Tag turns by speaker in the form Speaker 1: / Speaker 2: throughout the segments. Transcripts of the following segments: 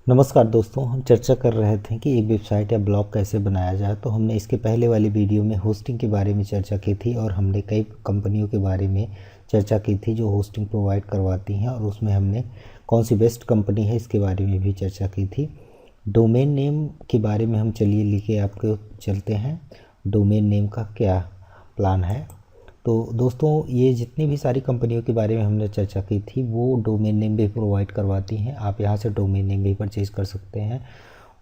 Speaker 1: नमस्कार दोस्तों, हम चर्चा कर रहे थे कि एक वेबसाइट या ब्लॉग कैसे बनाया जाए। तो हमने इसके पहले वाली वीडियो में होस्टिंग के बारे में चर्चा की थी और हमने कई कंपनियों के बारे में चर्चा की थी जो होस्टिंग प्रोवाइड करवाती हैं, और उसमें हमने कौन सी बेस्ट कंपनी है इसके बारे में भी चर्चा की थी। डोमेन नेम के बारे में हम चलिए लेके आपको चलते हैं, डोमेन नेम का क्या प्लान है। तो दोस्तों, ये जितनी भी सारी कंपनियों के बारे में हमने चर्चा की थी वो डोमेन नेम भी प्रोवाइड करवाती हैं। आप यहाँ से डोमेन नेम भी परचेज़ कर सकते हैं।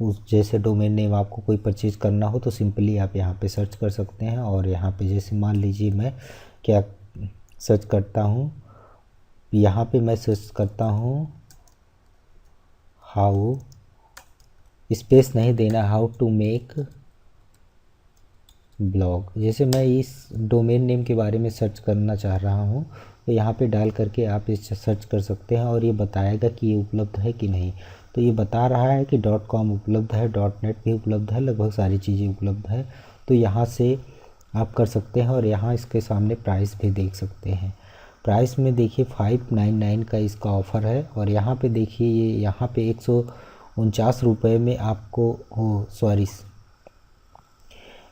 Speaker 1: उस जैसे डोमेन नेम आपको कोई परचेज़ करना हो तो सिंपली आप यहाँ पे सर्च कर सकते हैं। और यहाँ पे जैसे मान लीजिए मैं क्या सर्च करता हूँ, यहाँ पे मैं सर्च करता हूँ हाउ, स्पेस नहीं देना, हाउ टू मेक ब्लॉग। जैसे मैं इस डोमेन नेम के बारे में सर्च करना चाह रहा हूँ तो यहाँ पे डाल करके आप इस सर्च कर सकते हैं और ये बताएगा कि ये उपलब्ध है कि नहीं। तो ये बता रहा है कि .com उपलब्ध है, .net भी उपलब्ध है, लगभग सारी चीज़ें उपलब्ध है। तो यहाँ से आप कर सकते हैं और यहाँ इसके सामने प्राइस भी देख सकते हैं। प्राइस में देखिए 599 का इसका ऑफ़र है। और यहाँ पे देखिए ये यहाँ पे 149 रुपये में आपको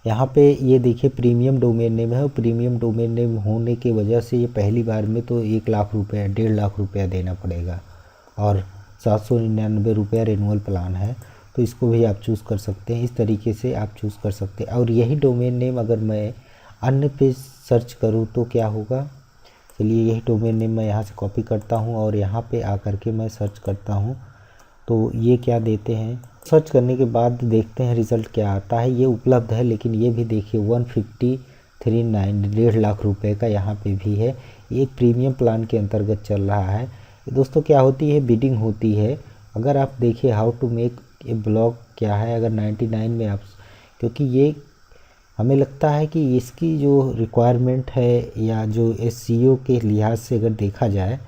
Speaker 1: यहाँ पे ये देखिए प्रीमियम डोमेन नेम है। और प्रीमियम डोमेन नेम होने की वजह से ये पहली बार में तो 1 लाख रुपया 1.5 लाख रुपया देना पड़ेगा और 799 रुपया रिन्यूअल प्लान है। तो इसको भी आप चूज़ कर सकते हैं, इस तरीके से आप चूज़ कर सकते हैं। और यही डोमेन नेम अगर मैं अन्य पे सर्च करूँ तो क्या होगा, चलिए यही डोमेन नेम मैं यहाँ से कॉपी करता हूँ और यहाँ पे आकर के मैं सर्च करता हूँ। तो ये क्या देते हैं, सर्च करने के बाद देखते हैं रिज़ल्ट क्या आता है। ये उपलब्ध है, लेकिन ये भी देखिए 153.9 1.5 लाख रुपए का यहाँ पे भी है। ये एक प्रीमियम प्लान के अंतर्गत चल रहा है। दोस्तों क्या होती है, बिडिंग होती है। अगर आप देखिए how to make a blog क्या है, अगर 99 में आप, क्योंकि ये हमें लगता है कि इसकी जो रिक्वायरमेंट है या जो SEO के लिहाज से अगर देखा जाए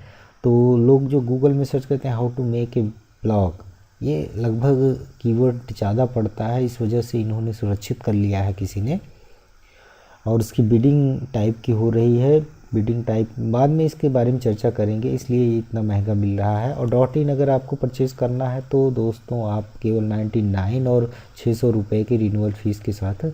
Speaker 1: तो लोग जो गूगल में सर्च करते हैं how to make a blog, ये लगभग कीवर्ड ज़्यादा पड़ता है। इस वजह से इन्होंने सुरक्षित कर लिया है किसी ने। और इसकी बिडिंग टाइप की हो रही है, बिडिंग टाइप बाद में इसके बारे में चर्चा करेंगे, इसलिए ये इतना महंगा मिल रहा है। और .in अगर आपको परचेज़ करना है तो दोस्तों आप केवल 99 और 600 रुपये की रिन्यूअल फ़ीस के साथ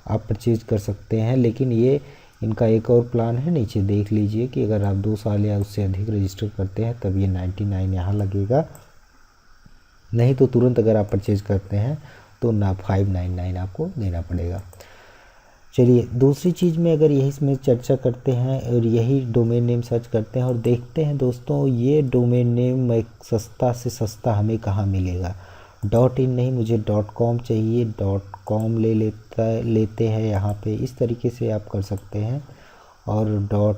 Speaker 1: आप परचेज़ कर सकते हैं। लेकिन ये इनका एक और प्लान है, नीचे देख लीजिए कि अगर आप 2 साल या उससे अधिक रजिस्टर करते हैं तब ये 99 यहाँ लगेगा, नहीं तो तुरंत अगर आप परचेज़ करते हैं तो ना 599 आपको देना पड़ेगा। चलिए दूसरी चीज़ में अगर यही इसमें चर्चा करते हैं और यही डोमेन नेम सर्च करते हैं और देखते हैं दोस्तों ये डोमेन नेम एक सस्ता से सस्ता हमें कहाँ मिलेगा। .in नहीं, मुझे .com चाहिए, .com लेते हैं यहाँ पे। इस तरीके से आप कर सकते हैं और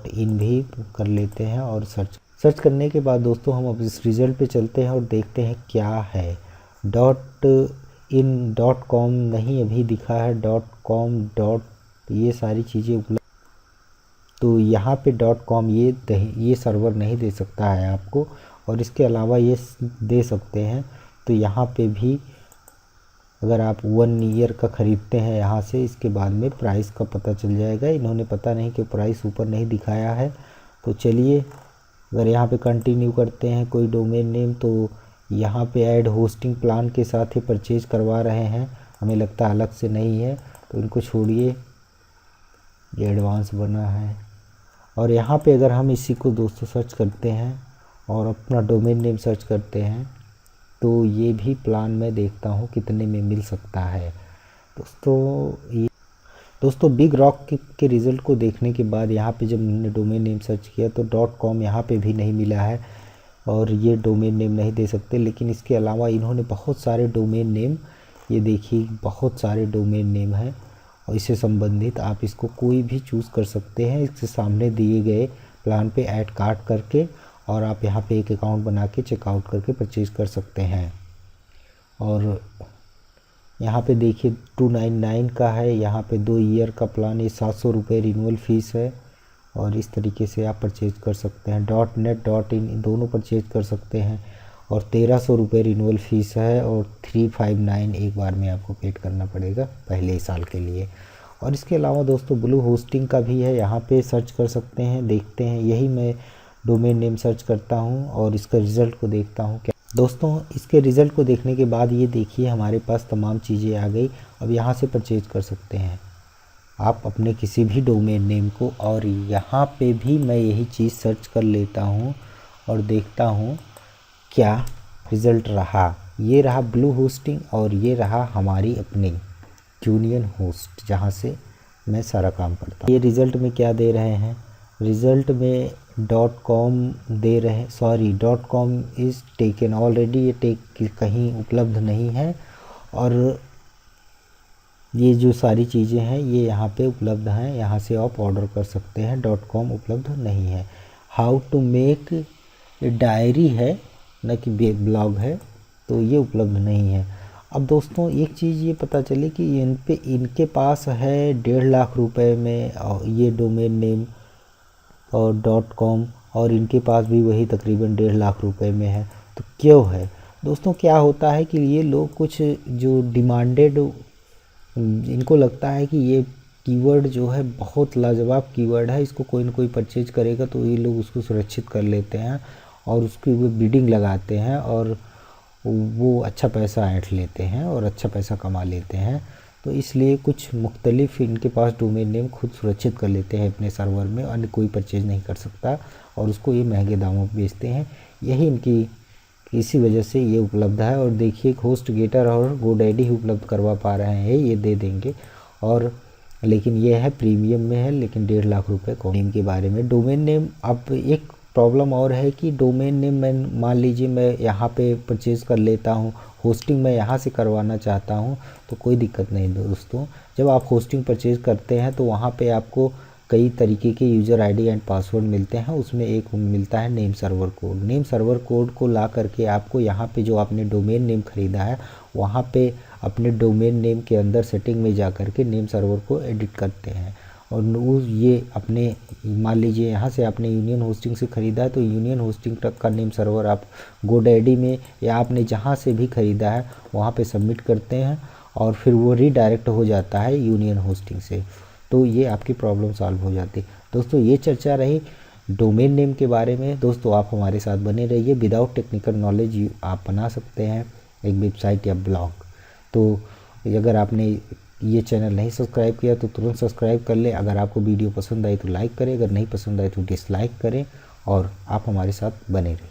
Speaker 1: .in भी कर लेते हैं और सर्च करने के बाद दोस्तों हम अब इस रिज़ल्ट पे चलते हैं और देखते हैं क्या है। .in .com नहीं अभी दिखा है, .com ये सारी चीज़ें उपलब्ध। तो यहाँ पे .com ये सर्वर नहीं दे सकता है आपको, और इसके अलावा ये दे सकते हैं। तो यहाँ पे भी अगर आप 1 ईयर का ख़रीदते हैं यहाँ से, इसके बाद में प्राइस का पता चल जाएगा। इन्होंने पता नहीं कि प्राइस ऊपर नहीं दिखाया है। तो चलिए अगर यहाँ पे कंटिन्यू करते हैं कोई डोमेन नेम, तो यहाँ पे ऐड होस्टिंग प्लान के साथ ही परचेज़ करवा रहे हैं, हमें लगता है अलग से नहीं है। तो इनको छोड़िए, ये एडवांस बना है। और यहाँ पे अगर हम इसी को दोस्तों सर्च करते हैं और अपना डोमेन नेम सर्च करते हैं तो ये भी प्लान मैं देखता हूँ कितने में मिल सकता है। दोस्तों बिग रॉक के रिज़ल्ट को देखने के बाद यहाँ पे जब मैंने डोमेन नेम सर्च किया तो .com यहाँ पे भी नहीं मिला है और ये डोमेन नेम नहीं दे सकते। लेकिन इसके अलावा इन्होंने बहुत सारे डोमेन नेम, ये देखिए बहुत सारे डोमेन नेम हैं और इससे संबंधित आप इसको कोई भी चूज़ कर सकते हैं। इसके सामने दिए गए प्लान पे ऐड कार्ट करके और आप यहाँ पे एक अकाउंट बना के चेकआउट करके परचेज़ कर सकते हैं। और यहाँ पे देखिए 299 का है, यहाँ पे 2 ईयर का प्लान, ये 700 रुपये रिन्यूअल फ़ीस है। और इस तरीके से आप परचेज़ कर सकते हैं। .net .in दोनों परचेज़ कर सकते हैं और 1300 रुपये रिन्यूअल फ़ीस है और 359 एक बार में आपको पेड करना पड़ेगा पहले साल के लिए। और इसके अलावा दोस्तों ब्लू होस्टिंग का भी है, यहाँ पे सर्च कर सकते हैं, देखते हैं। यही मैं डोमेन नेम सर्च करता हूँ और इसका रिज़ल्ट को देखता हूँ क्या। दोस्तों इसके रिज़ल्ट को देखने के बाद ये देखिए हमारे पास तमाम चीज़ें आ गई। अब यहाँ से परचेज कर सकते हैं आप अपने किसी भी डोमेन नेम को। और यहाँ पे भी मैं यही चीज़ सर्च कर लेता हूँ और देखता हूँ क्या रिज़ल्ट रहा। ये रहा ब्लू होस्टिंग और ये रहा हमारी अपनी यूनियन होस्ट जहाँ से मैं सारा काम करता हूँ। ये रिज़ल्ट में क्या दे रहे हैं, रिज़ल्ट में .com दे रहे हैं, sorry .com is taken already, ये कहीं उपलब्ध नहीं है। और ये जो सारी चीज़ें हैं ये यहाँ पे उपलब्ध हैं, यहाँ से आप ऑर्डर कर सकते हैं। .com उपलब्ध नहीं है। हाउ टू मेक डायरी है न कि ब्लॉग है, तो ये उपलब्ध नहीं है। अब दोस्तों एक चीज़ ये पता चली कि इनके पास है 1.5 लाख रुपए में और ये डोमेन नेम और .com, और इनके पास भी वही तकरीबन 1.5 लाख रुपए में है। तो क्यों है दोस्तों, क्या होता है कि ये लोग कुछ जो डिमांडेड, इनको लगता है कि ये कीवर्ड जो है बहुत लाजवाब कीवर्ड है, इसको कोई ना कोई परचेज करेगा तो ये लोग उसको सुरक्षित कर लेते हैं और उसकी वो बिडिंग लगाते हैं और वो अच्छा पैसा ऐंठ लेते हैं और अच्छा पैसा कमा लेते हैं। तो इसलिए कुछ मुख्तलिफ इनके पास डोमेन नेम खुद सुरक्षित कर लेते हैं अपने सर्वर में, अन्य कोई परचेज नहीं कर सकता और उसको ये महंगे दामों पर बेचते हैं। यही इनकी, इसी वजह से ये उपलब्ध है। और देखिए होस्ट गेटर और गोडैडी ही उपलब्ध करवा पा रहे हैं, ये दे देंगे। और लेकिन ये है प्रीमियम में है, लेकिन 1.5 लाख रुपए नेम के बारे में। डोमेन नेम, अब एक प्रॉब्लम और है कि डोमेन नेम मैं मान लीजिए मैं यहाँ पे परचेज़ कर लेता हूँ, होस्टिंग मैं यहाँ से करवाना चाहता हूँ तो कोई दिक्कत नहीं दोस्तों। जब आप होस्टिंग परचेज़ करते हैं तो वहाँ पे आपको कई तरीके के यूज़र आईडी एंड पासवर्ड मिलते हैं, उसमें एक मिलता है name server code. Name server code को ला करके आपको यहाँ पे जो आपने डोमेन नेम ख़रीदा है वहाँ पे अपने डोमेन नेम के अंदर सेटिंग में जा कर के नेम सर्वर को एडिट करते हैं। और ये अपने, मान लीजिए यहाँ से आपने यूनियन होस्टिंग से ख़रीदा है तो यूनियन होस्टिंग तक का नेम सर्वर आप गोडैडी में या आपने जहाँ से भी ख़रीदा है वहाँ पे सबमिट करते हैं और फिर वो रीडायरेक्ट हो जाता है यूनियन होस्टिंग से। तो ये आपकी प्रॉब्लम सॉल्व हो जाती। दोस्तों ये चर्चा रही डोमेन नेम के बारे में। दोस्तों आप हमारे साथ बने रहिए। विदाउट टेक्निकल नॉलेज आप बना सकते हैं एक वेबसाइट या ब्लॉग। तो अगर आपने ये चैनल नहीं सब्सक्राइब किया तो तुरंत सब्सक्राइब कर लें। अगर आपको वीडियो पसंद आई तो लाइक करें, अगर नहीं पसंद आई तो डिसलाइक करें और आप हमारे साथ बने रहिए।